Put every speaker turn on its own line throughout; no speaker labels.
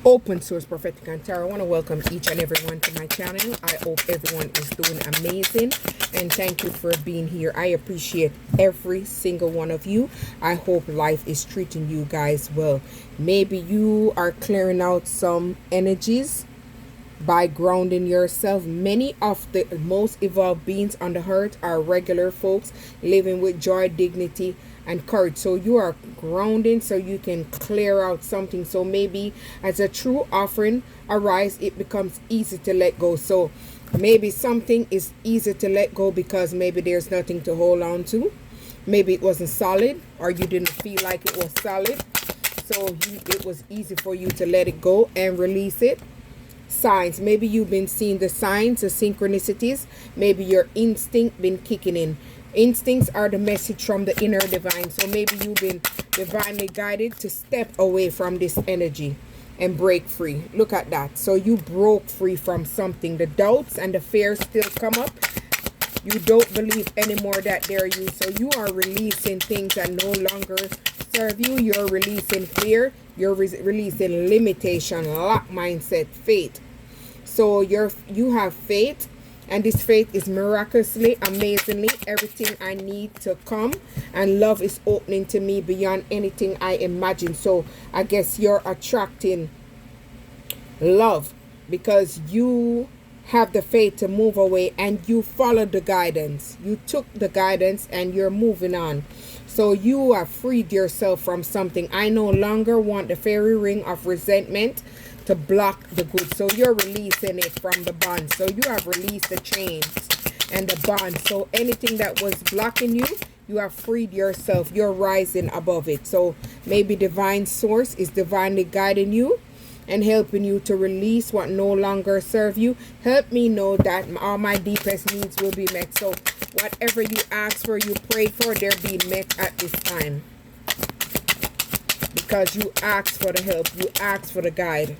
Open Source Prophetic and Tarot. I want to welcome each and everyone to my channel. I hope everyone is doing amazing, and thank you for being here. I appreciate every single one of you. I hope life is treating you guys well. Maybe you are clearing out some energies by grounding yourself. Many of the most evolved beings on the earth are regular folks living with joy, dignity, and courage. So you are grounding so you can clear out something. So maybe as a true offering arise, it becomes easy to let go. So maybe something is easy to let go because maybe there's nothing to hold on to. Maybe it wasn't solid, or you didn't feel like it was solid, so it was easy for you to let it go and release it. Signs, maybe you've been seeing the signs, the synchronicities. Maybe your instinct been kicking in. Instincts are the message from the inner divine. So maybe you've been divinely guided to step away from this energy and break free. Look at that. So you broke free from something. The doubts and the fears still come up. You don't believe anymore that they're you. So you are releasing things that no longer serve you. You're releasing fear. You're releasing limitation, lack mindset, faith. So you have faith, and this faith is miraculously, amazingly everything I need to come, and love is opening to me beyond anything I imagine. So I guess you're attracting love because you have the faith to move away, and you followed the guidance. You took the guidance and you're moving on. So you have freed yourself from something. I no longer want the fairy ring of resentment to block the good. So you're releasing it from the bond. So you have released the chains and the bond. So anything that was blocking you, you have freed yourself. You're rising above it. So maybe divine source is divinely guiding you and helping you to release what no longer serve you. Help me know that all my deepest needs will be met. So whatever you ask for, you pray for, they're being met at this time. Because you ask for the help, you ask for the guide.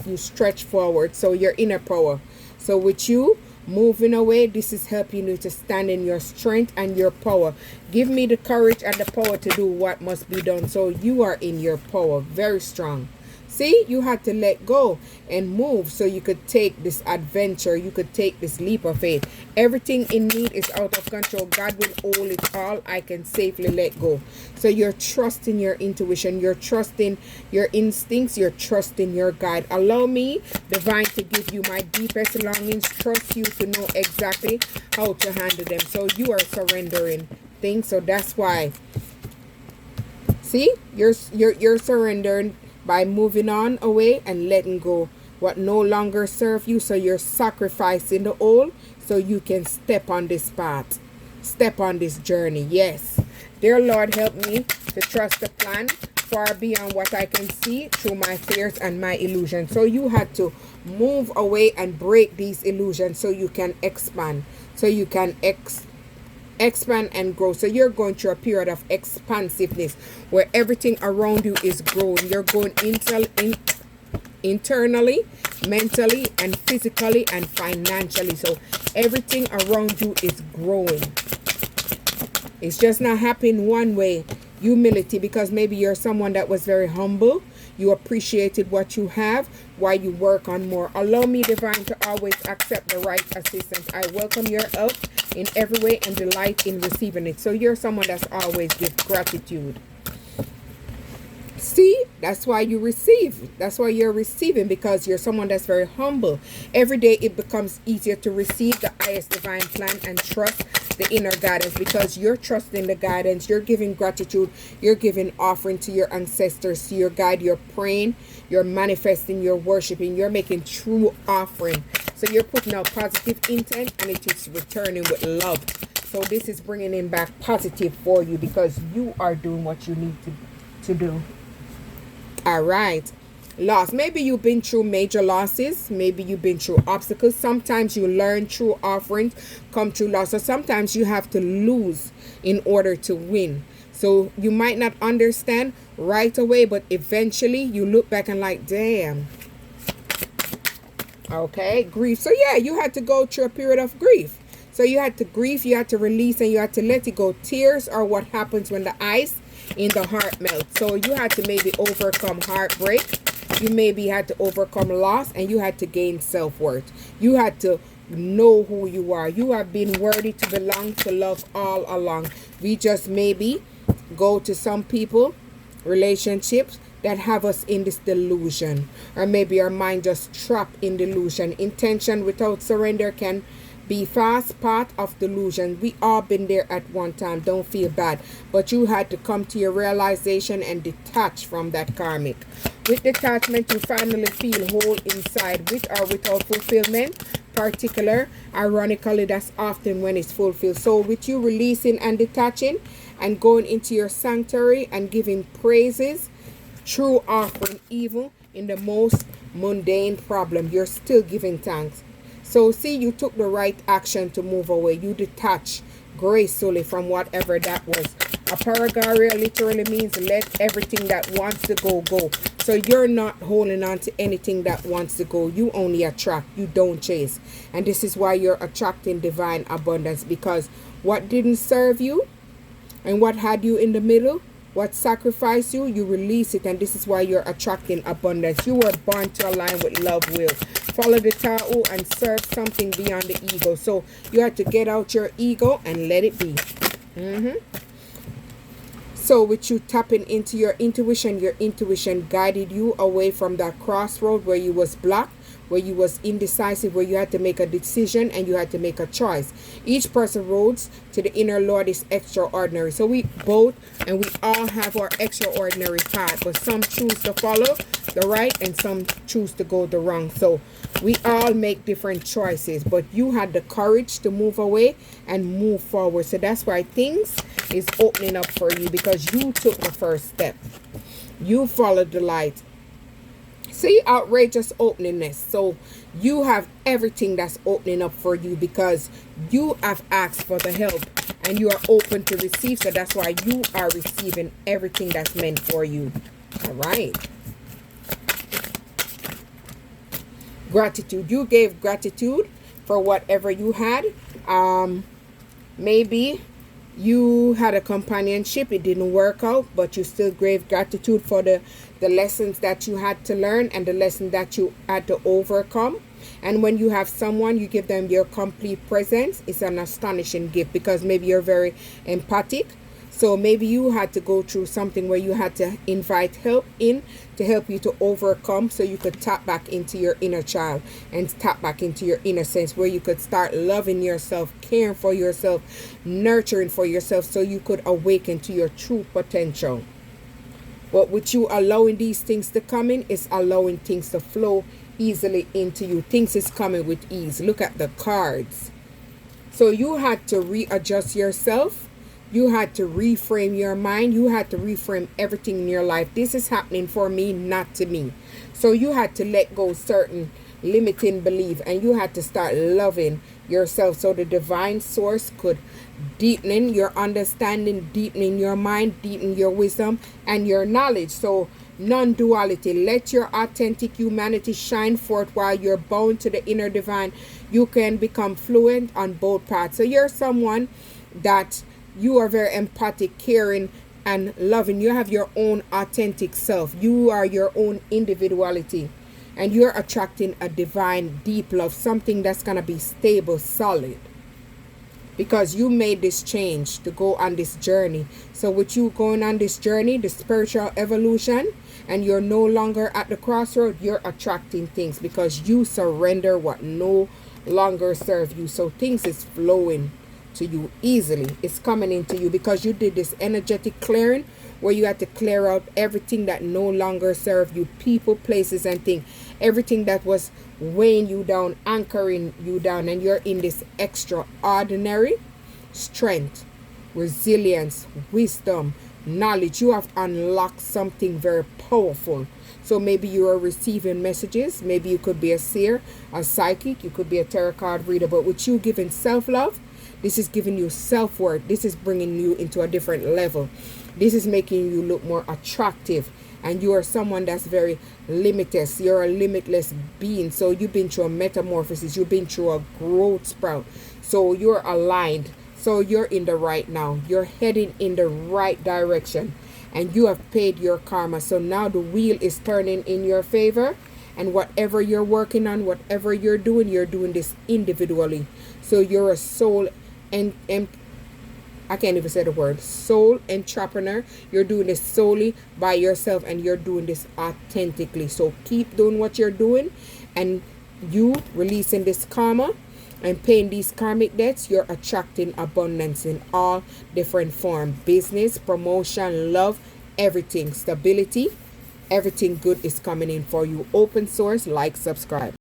You stretch forward. So your inner power. So with you moving away, this is helping you to stand in your strength and your power. Give me the courage and the power to do what must be done. So you are in your power, very strong. See, you had to let go and move so you could take this adventure. You could take this leap of faith. Everything in me is out of control. God will hold it all. I can safely let go. So you're trusting your intuition. You're trusting your instincts. You're trusting your guide. Allow me, divine, to give you my deepest longings. Trust you to know exactly how to handle them. So you are surrendering things. So that's why. See, you're surrendering by moving on away and letting go what no longer serve you. So you're sacrificing the old so you can step on this path, step on this journey. Yes, dear Lord, help me to trust the plan far beyond what I can see through my fears and my illusions. So you had to move away and break these illusions so you can expand, so you can expand and grow. So you're going through a period of expansiveness where everything around you is growing. You're going internally, mentally, and physically, and financially. So everything around you is growing. It's just not happening one way. Humility, because maybe you're someone that was very humble. You appreciated what you have while you work on more. Allow me, divine, to always accept the right assistance. I welcome your help in every way and delight in receiving it. So you're someone that's always give gratitude. See, that's why you receive. That's why you're receiving, because you're someone that's very humble. Every day it becomes easier to receive the highest divine plan and trust the inner guidance, because you're trusting the guidance. You're giving gratitude. You're giving offering to your ancestors, to your guide. You're praying. You're manifesting. You're worshiping. You're making true offering. So you're putting out positive intent, and it is returning with love. So this is bringing in back positive for you, because you are doing what you need to do. All right. Loss. Maybe you've been through major losses. Maybe you've been through obstacles. Sometimes you learn through offerings, come through loss. So sometimes you have to lose in order to win. So you might not understand right away, but eventually you look back and like, damn. Okay, grief. So yeah, you had to go through a period of grief. So you had to grieve, you had to release, and you had to let it go. Tears are what happens when the ice in the heart melts. So you had to maybe overcome heartbreak You maybe had to overcome loss, and you had to gain self-worth. You had to know who you are. You have been worthy to belong to love all along. We just maybe go to some people, relationships, that have us in this delusion, or maybe our mind just trapped in delusion. Intention without surrender can be fast part of delusion. We all been there at one time. Don't feel bad, but you had to come to your realization and detach from that karmic. With detachment, you finally feel whole inside, with or without fulfillment. Particular, ironically, that's often when it's fulfilled. So with you releasing and detaching and going into your sanctuary and giving praises, true offering evil in the most mundane problem, you're still giving thanks. So see, you took the right action to move away. You detach gracefully from whatever that was. A paragaria literally means let everything that wants to go, go. So you're not holding on to anything that wants to go. You only attract, you don't chase. And this is why you're attracting divine abundance, because what didn't serve you and what had you in the middle, what sacrificed you, you release it, and this is why you're attracting abundance. You were born to align with love will. Follow the Tao and serve something beyond the ego. So you have to get out your ego and let it be. So with you tapping into your intuition guided you away from that crossroad where you was blocked, where you was indecisive, where you had to make a decision and you had to make a choice. Each person roads to the inner Lord is extraordinary. So we both and we all have our extraordinary path, but some choose to follow the right and some choose to go the wrong. So we all make different choices, but you had the courage to move away and move forward. So that's why things is opening up for you, because you took the first step. You followed the light. See, outrageous openingness. So you have everything that's opening up for you because you have asked for the help and you are open to receive. So that's why you are receiving everything that's meant for you. All right. Gratitude. You gave gratitude for whatever you had. Maybe you had a companionship, it didn't work out, but you still gave gratitude for the lessons that you had to learn and the lesson that you had to overcome. And when you have someone, you give them your complete presence. It's an astonishing gift, because maybe you're very empathic. So maybe you had to go through something where you had to invite help in to help you to overcome, so you could tap back into your inner child and tap back into your innocence, where you could start loving yourself, caring for yourself, nurturing for yourself, so you could awaken to your true potential. But with you allowing these things to come in, is allowing things to flow easily into you. Things is coming with ease. Look at the cards. So you had to readjust yourself. You had to reframe your mind. You had to reframe everything in your life. This is happening for me, not to me. So you had to let go certain limiting belief, and you had to start loving yourself, so the divine source could deepen your understanding, deepen your mind, deepen your wisdom and your knowledge. So non-duality. Let your authentic humanity shine forth while you're bound to the inner divine. You can become fluent on both paths. So you're someone that you are very empathic, caring, and loving. You have your own authentic self. You are your own individuality. And you're attracting a divine, deep love. Something that's going to be stable, solid. Because you made this change to go on this journey. So with you going on this journey, the spiritual evolution, and you're no longer at the crossroad, you're attracting things because you surrender what no longer serves you. So things is flowing to you easily. It's coming into you because you did this energetic clearing where you had to clear out everything that no longer served you, people, places, and things. Everything that was weighing you down, anchoring you down, and you're in this extraordinary strength, resilience, wisdom, knowledge. You have unlocked something very powerful. So maybe you are receiving messages. Maybe you could be a seer, a psychic. You could be a tarot card reader. But with you giving self-love, this is giving you self-worth. This is bringing you into a different level. This is making you look more attractive. And you are someone that's very limitless. You're a limitless being. So you've been through a metamorphosis. You've been through a growth sprout. So you're aligned. So you're in the right now. You're heading in the right direction. and you have paid your karma. So now the wheel is turning in your favor, and whatever you're working on, whatever you're doing this individually. So you're a soul and I can't even say the word soul entrepreneur. You're doing this solely by yourself, and you're doing this authentically. So keep doing what you're doing, and you releasing this karma and paying these karmic debts, you're attracting abundance in all different forms: business, promotion, love, everything, stability. Everything good is coming in for you. Open source, like, subscribe.